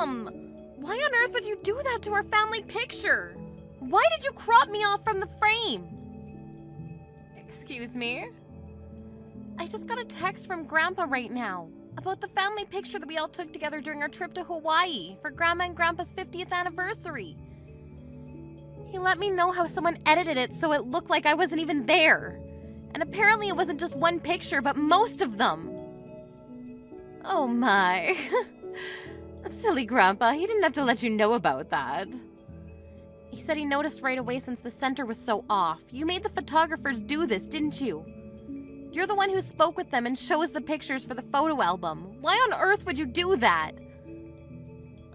Mom! Why on earth would you do that to our family picture? Why did you crop me off from the frame? Excuse me? I just got a text from Grandpa right now about the family picture that we all took together during our trip to Hawaii for Grandma and Grandpa's 50th anniversary. He let me know how someone edited it so it looked like I wasn't even there. And apparently it wasn't just one picture, but most of them. Oh my. Silly Grandpa, he didn't have to let you know about that. He said he noticed right away since the center was so off. You made the photographers do this, didn't you? You're the one who spoke with them and shows the pictures for the photo album. Why on earth would you do that?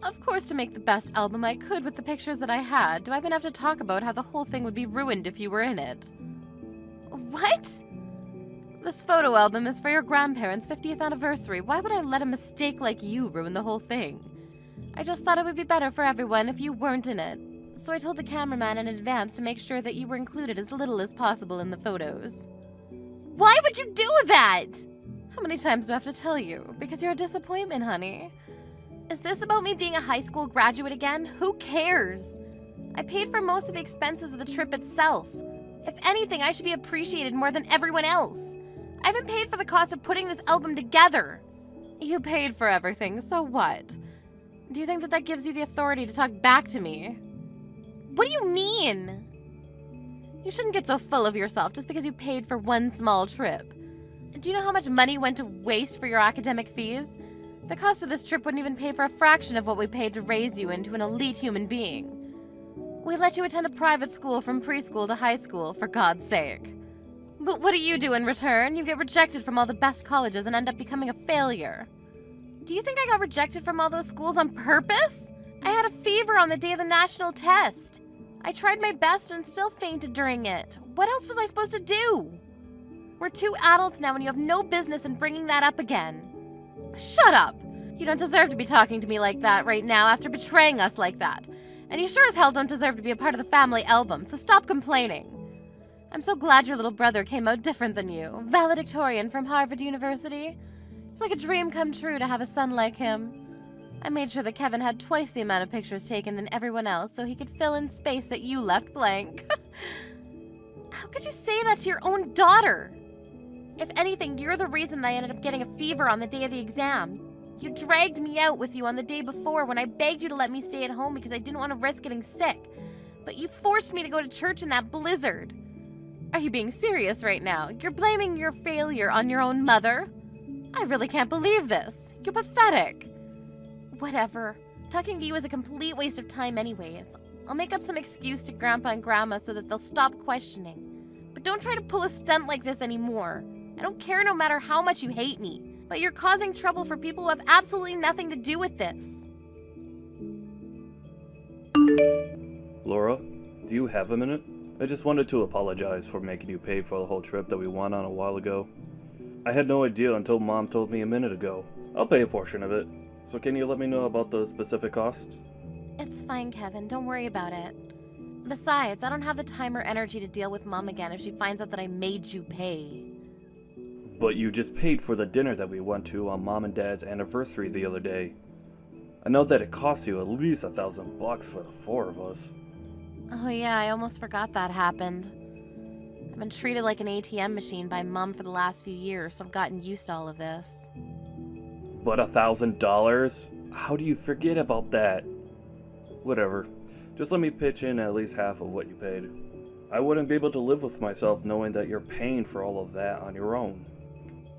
Of course, to make the best album I could with the pictures that I had. Do I even have to talk about how the whole thing would be ruined if you were in it? What? This photo album is for your grandparents' 50th anniversary. Why would I let a mistake like you ruin the whole thing? I just thought it would be better for everyone if you weren't in it. So I told the cameraman in advance to make sure that you were included as little as possible in the photos. Why would you do that? How many times do I have to tell you? Because you're a disappointment, honey. Is this about me being a high school graduate again? Who cares? I paid for most of the expenses of the trip itself. If anything, I should be appreciated more than everyone else. I haven't paid for the cost of putting this album together. You paid for everything, so what? Do you think that gives you the authority to talk back to me? What do you mean? You shouldn't get so full of yourself just because you paid for one small trip. Do you know how much money went to waste for your academic fees? The cost of this trip wouldn't even pay for a fraction of what we paid to raise you into an elite human being. We let you attend a private school from preschool to high school, for God's sake. But what do you do in return? You get rejected from all the best colleges and end up becoming a failure. Do you think I got rejected from all those schools on purpose? I had a fever on the day of the national test. I tried my best and still fainted during it. What else was I supposed to do? We're 2 adults now and you have no business in bringing that up again. Shut up! You don't deserve to be talking to me like that right now after betraying us like that. And you sure as hell don't deserve to be a part of the family album, so stop complaining. I'm so glad your little brother came out different than you. Valedictorian from Harvard University. It's like a dream come true to have a son like him. I made sure that Kevin had twice the amount of pictures taken than everyone else so he could fill in space that you left blank. How could you say that to your own daughter? If anything, you're the reason that I ended up getting a fever on the day of the exam. You dragged me out with you on the day before when I begged you to let me stay at home because I didn't want to risk getting sick. But you forced me to go to church in that blizzard. Are you being serious right now? You're blaming your failure on your own mother? I really can't believe this. You're pathetic. Whatever. Talking to you is a complete waste of time anyways. I'll make up some excuse to Grandpa and Grandma so that they'll stop questioning. But don't try to pull a stunt like this anymore. I don't care no matter how much you hate me, but you're causing trouble for people who have absolutely nothing to do with this. Laura, do you have a minute? I just wanted to apologize for making you pay for the whole trip that we went on a while ago. I had no idea until Mom told me a minute ago. I'll pay a portion of it. So can you let me know about the specific costs? It's fine, Kevin. Don't worry about it. Besides, I don't have the time or energy to deal with Mom again if she finds out that I made you pay. But you just paid for the dinner that we went to on Mom and Dad's anniversary the other day. I know that it cost you at least $1,000 for the 4 of us. Oh yeah, I almost forgot that happened. I've been treated like an ATM machine by Mom for the last few years, so I've gotten used to all of this. But $1,000? How do you forget about that? Whatever. Just let me pitch in at least half of what you paid. I wouldn't be able to live with myself knowing that you're paying for all of that on your own.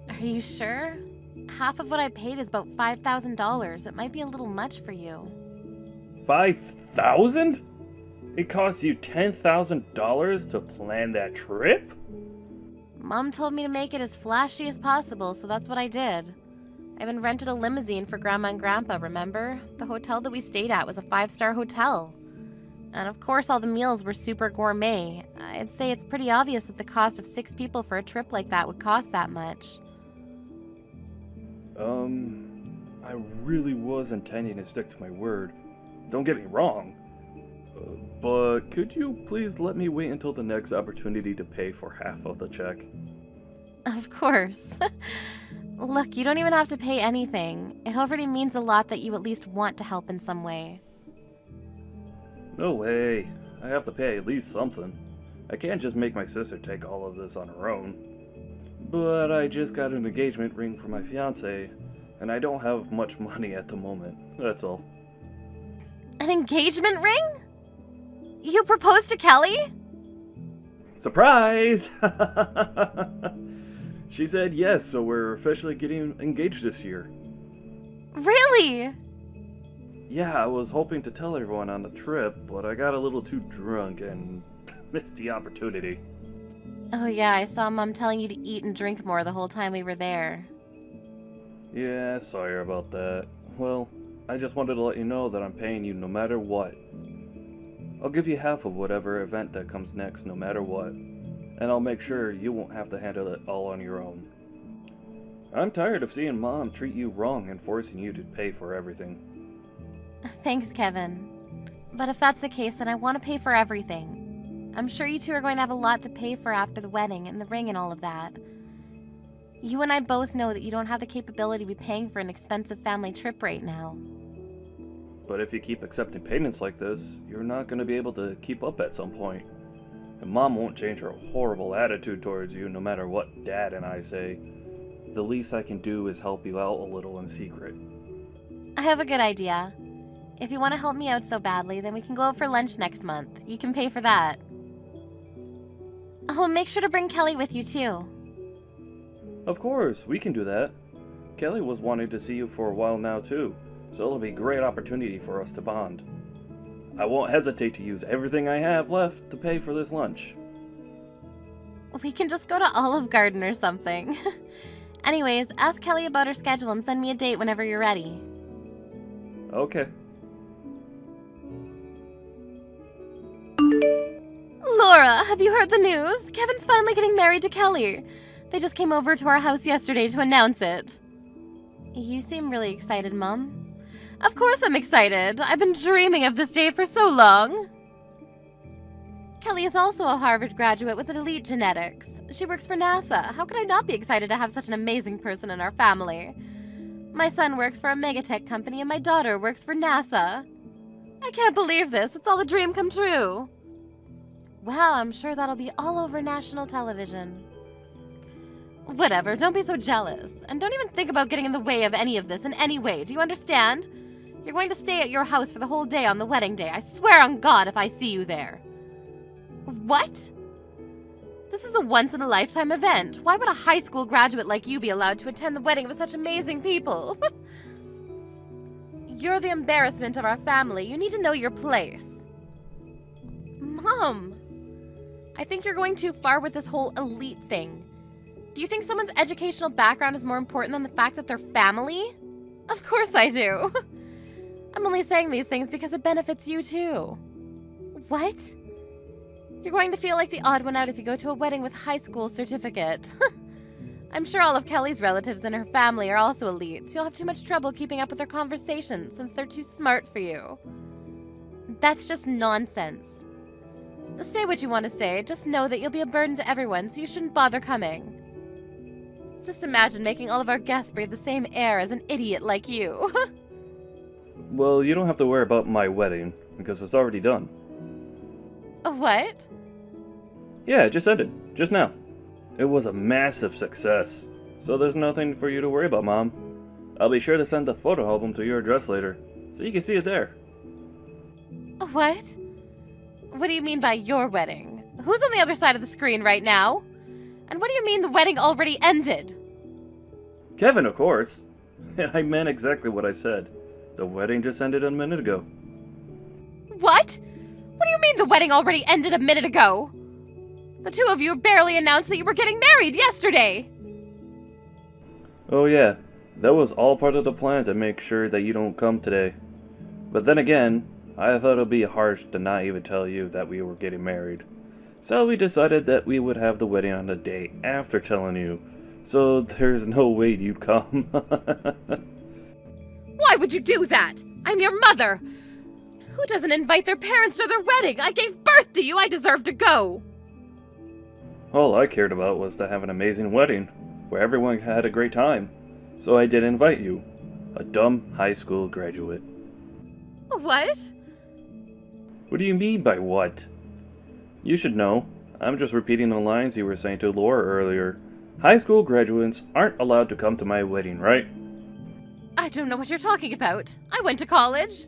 Are you sure? Half of what I paid is about $5,000. It might be a little much for you. $5,000? It cost you $10,000 to plan that trip? Mom told me to make it as flashy as possible, so that's what I did. I even rented a limousine for Grandma and Grandpa, remember? The hotel that we stayed at was a 5-star hotel. And of course all the meals were super gourmet. I'd say it's pretty obvious that the cost of 6 people for a trip like that would cost that much. I really was intending to stick to my word. Don't get me wrong. But could you please let me wait until the next opportunity to pay for half of the check? Of course. Look, you don't even have to pay anything. It already means a lot that you at least want to help in some way. No way. I have to pay at least something. I can't just make my sister take all of this on her own. But I just got an engagement ring for my fiancé, and I don't have much money at the moment. That's all. An engagement ring? You proposed to Kelly? Surprise! She said yes, so we're officially getting engaged this year. Really? Yeah, I was hoping to tell everyone on the trip, but I got a little too drunk and missed the opportunity. Oh yeah, I saw Mom telling you to eat and drink more the whole time we were there. Yeah, sorry about that. Well, I just wanted to let you know that I'm paying you no matter what. I'll give you half of whatever event that comes next no matter what. And I'll make sure you won't have to handle it all on your own. I'm tired of seeing Mom treat you wrong and forcing you to pay for everything. Thanks, Kevin. But if that's the case, then I want to pay for everything. I'm sure you two are going to have a lot to pay for after the wedding and the ring and all of that. You and I both know that you don't have the capability to be paying for an expensive family trip right now. But if you keep accepting payments like this, you're not going to be able to keep up at some point. And Mom won't change her horrible attitude towards you no matter what Dad and I say. The least I can do is help you out a little in secret. I have a good idea. If you want to help me out so badly, then we can go out for lunch next month. You can pay for that. Oh, and make sure to bring Kelly with you too. Of course, we can do that. Kelly was wanting to see you for a while now too, so it'll be a great opportunity for us to bond. I won't hesitate to use everything I have left to pay for this lunch. We can just go to Olive Garden or something. Anyways, ask Kelly about her schedule and send me a date whenever you're ready. Okay. Laura, have you heard the news? Kevin's finally getting married to Kelly. They just came over to our house yesterday to announce it. You seem really excited, Mom. Of course I'm excited. I've been dreaming of this day for so long. Kelly is also a Harvard graduate with elite genetics. She works for NASA. How could I not be excited to have such an amazing person in our family? My son works for a megatech company and my daughter works for NASA. I can't believe this. It's all a dream come true. Wow, I'm sure that'll be all over national television. Whatever, don't be so jealous. And don't even think about getting in the way of any of this in any way. Do you understand? You're going to stay at your house for the whole day on the wedding day. I swear on God if I see you there. What? This is a once-in-a-lifetime event. Why would a high school graduate like you be allowed to attend the wedding of such amazing people? You're the embarrassment of our family. You need to know your place. Mom, I think you're going too far with this whole elite thing. Do you think someone's educational background is more important than the fact that they're family? Of course I do. I'm only saying these things because it benefits you too. What? You're going to feel like the odd one out if you go to a wedding with high school certificate. I'm sure all of Kelly's relatives and her family are also elites. You'll have too much trouble keeping up with their conversations since they're too smart for you. That's just nonsense. Say what you want to say, just know that you'll be a burden to everyone, so you shouldn't bother coming. Just imagine making all of our guests breathe the same air as an idiot like you. Well, you don't have to worry about my wedding, because it's already done. What? Yeah, it just ended, just now. It was a massive success, so there's nothing for you to worry about, Mom. I'll be sure to send the photo album to your address later, so you can see it there. What? What do you mean by your wedding? Who's on the other side of the screen right now? And what do you mean the wedding already ended? Kevin, of course. And I meant exactly what I said. The wedding just ended a minute ago. What? What do you mean the wedding already ended a minute ago? The two of you barely announced that you were getting married yesterday. Oh yeah, that was all part of the plan to make sure that you don't come today. But then again, I thought it would be harsh to not even tell you that we were getting married. So we decided that we would have the wedding on the day after telling you. So there's no way you'd come. Why would you do that? I'm your mother. Who doesn't invite their parents to their wedding? I gave birth to you. I deserve to go. All I cared about was to have an amazing wedding, where everyone had a great time. So I did invite you. A dumb high school graduate. What? What do you mean by what? You should know. I'm just repeating the lines you were saying to Laura earlier. High school graduates aren't allowed to come to my wedding, right? I don't know what you're talking about. I went to college.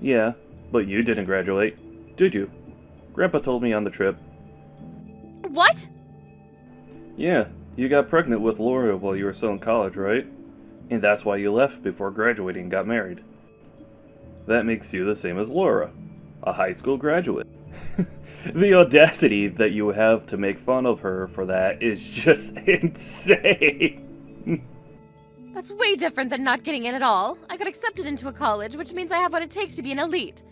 Yeah, but you didn't graduate, did you? Grandpa told me on the trip. What? Yeah, you got pregnant with Laura while you were still in college, right? And that's why you left before graduating and got married. That makes you the same as Laura, a high school graduate. The audacity that you have to make fun of her for that is just insane. That's way different than not getting in at all. I got accepted into a college, which means I have what it takes to be an elite.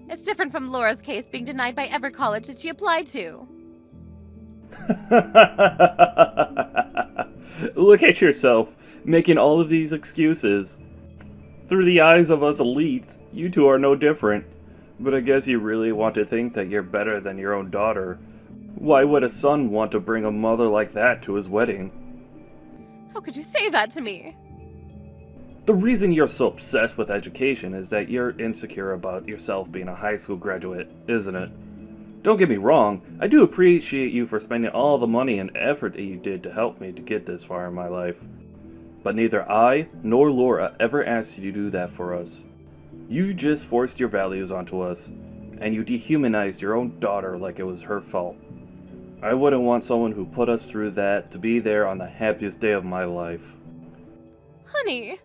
It's different from Laura's case being denied by every college that she applied to. Look at yourself, making all of these excuses. Through the eyes of us elites, you two are no different. But I guess you really want to think that you're better than your own daughter. Why would a son want to bring a mother like that to his wedding? How could you say that to me? The reason you're so obsessed with education is that you're insecure about yourself being a high school graduate, isn't it? Don't get me wrong, I do appreciate you for spending all the money and effort that you did to help me to get this far in my life. But neither I nor Laura ever asked you to do that for us. You just forced your values onto us, and you dehumanized your own daughter like it was her fault. I wouldn't want someone who put us through that to be there on the happiest day of my life. Honey.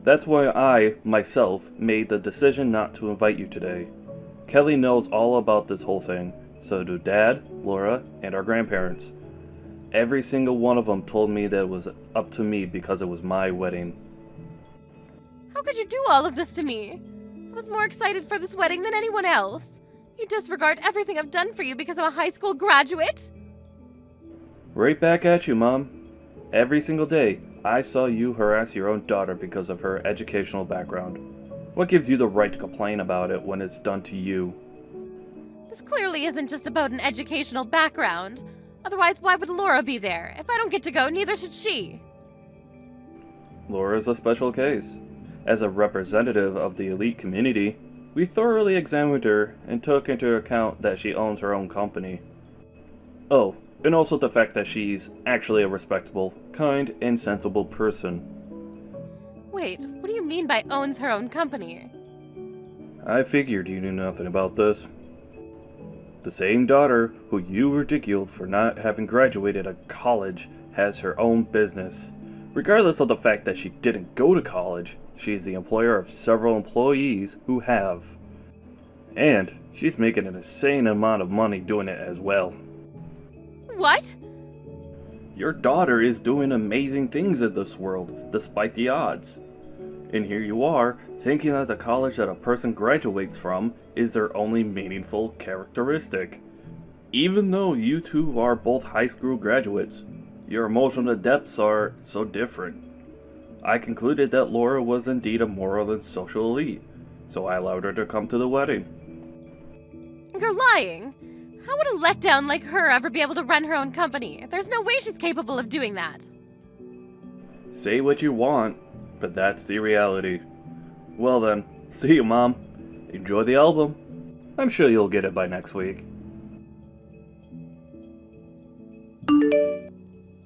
That's why I, myself, made the decision not to invite you today. Kelly knows all about this whole thing, so do Dad, Laura, and our grandparents. Every single one of them told me that it was up to me because it was my wedding. How could you do all of this to me? I was more excited for this wedding than anyone else. You disregard everything I've done for you because I'm a high school graduate? Right back at you, Mom. Every single day, I saw you harass your own daughter because of her educational background. What gives you the right to complain about it when it's done to you? This clearly isn't just about an educational background. Otherwise, why would Laura be there? If I don't get to go, neither should she. Laura's a special case. As a representative of the elite community, we thoroughly examined her and took into account that she owns her own company. Oh, and also the fact that she's actually a respectable, kind, and sensible person. Wait, what do you mean by owns her own company? I figured you knew nothing about this. The same daughter who you ridiculed for not having graduated a college has her own business. Regardless of the fact that she didn't go to college, she's the employer of several employees who have. And she's making an insane amount of money doing it as well. What? Your daughter is doing amazing things in this world, despite the odds. And here you are, thinking that the college that a person graduates from is their only meaningful characteristic. Even though you two are both high school graduates, your emotional depths are so different. I concluded that Laura was indeed a moral and social elite, so I allowed her to come to the wedding. You're lying. How would a letdown like her ever be able to run her own company? There's no way she's capable of doing that. Say what you want, but that's the reality. Well then, see you, Mom. Enjoy the album. I'm sure you'll get it by next week.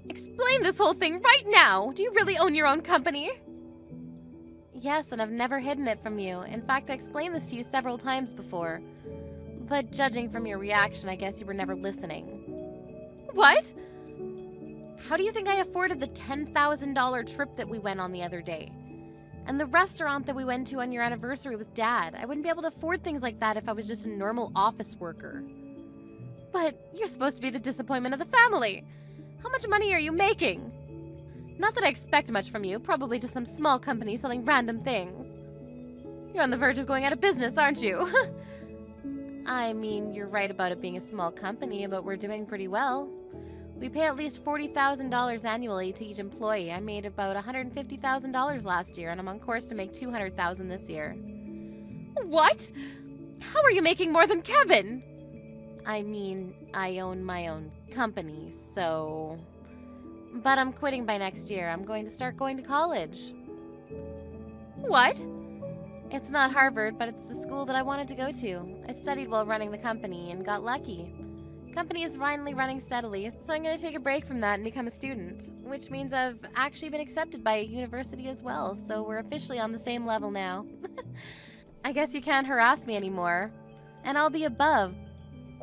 Explain this whole thing right now. Do you really own your own company? Yes, and I've never hidden it from you. In fact, I explained this to you several times before. But judging from your reaction, I guess you were never listening. What? How do you think I afforded the $10,000 trip that we went on the other day? And the restaurant that we went to on your anniversary with Dad? I wouldn't be able to afford things like that if I was just a normal office worker. But you're supposed to be the disappointment of the family. How much money are you making? Not that I expect much from you, probably just some small company selling random things. You're on the verge of going out of business, aren't you? I mean, you're right about it being a small company, but we're doing pretty well. We pay at least $40,000 annually to each employee. I made about $150,000 last year, and I'm on course to make $200,000 this year. What? How are you making more than Kevin? I mean, I own my own company, so... But I'm quitting by next year. I'm going to start going to college. What? It's not Harvard, but it's the school that I wanted to go to. I studied while running the company and got lucky. Company is finally running steadily, so I'm going to take a break from that and become a student, which means I've actually been accepted by a university as well, so we're officially on the same level now. I guess you can't harass me anymore, and I'll be above.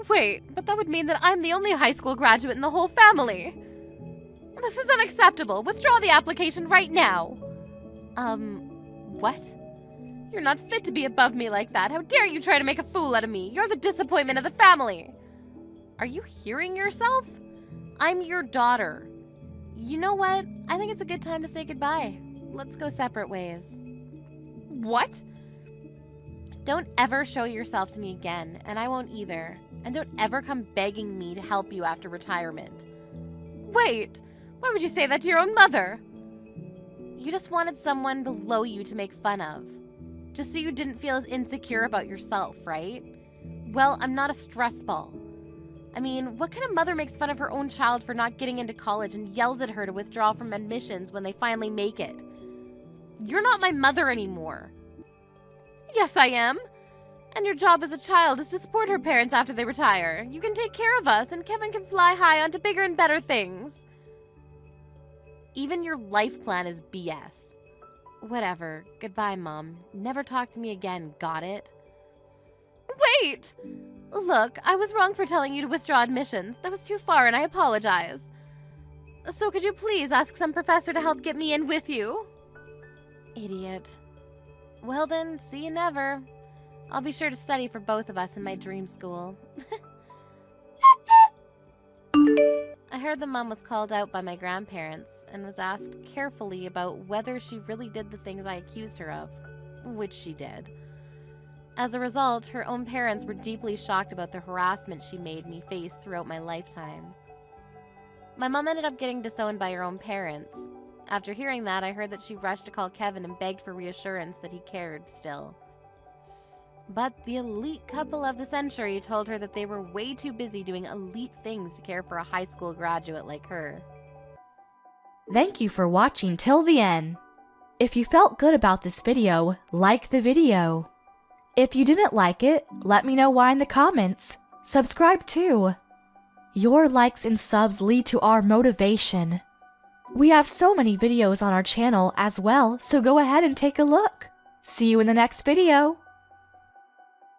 Wait, but that would mean that I'm the only high school graduate in the whole family. This is unacceptable. Withdraw the application right now. What? You're not fit to be above me like that. How dare you try to make a fool out of me? You're the disappointment of the family. Are you hearing yourself? I'm your daughter. You know what? I think it's a good time to say goodbye. Let's go separate ways. What? Don't ever show yourself to me again, and I won't either. And don't ever come begging me to help you after retirement. Wait, why would you say that to your own mother? You just wanted someone below you to make fun of. Just so you didn't feel as insecure about yourself, right? Well, I'm not a stress ball. I mean, what kind of mother makes fun of her own child for not getting into college and yells at her to withdraw from admissions when they finally make it? You're not my mother anymore. Yes, I am. And your job as a child is to support her parents after they retire. You can take care of us, and Kevin can fly high onto bigger and better things. Even your life plan is BS. Whatever. Goodbye, Mom. Never talk to me again, got it? Wait! Look, I was wrong for telling you to withdraw admissions. That was too far, and I apologize. So could you please ask some professor to help get me in with you? Idiot. Well then, see you never. I'll be sure to study for both of us in my dream school. I heard the mom was called out by my grandparents and was asked carefully about whether she really did the things I accused her of, which she did. As a result, her own parents were deeply shocked about the harassment she made me face throughout my lifetime. My mom ended up getting disowned by her own parents. After hearing that, I heard that she rushed to call Kevin and begged for reassurance that he cared still. But the elite couple of the century told her that they were way too busy doing elite things to care for a high school graduate like her. Thank you for watching till the end. If you felt good about this video, like the video. If you didn't like it, let me know why in the comments. Subscribe too. Your likes and subs lead to our motivation. We have so many videos on our channel as well, so go ahead and take a look. See you in the next video.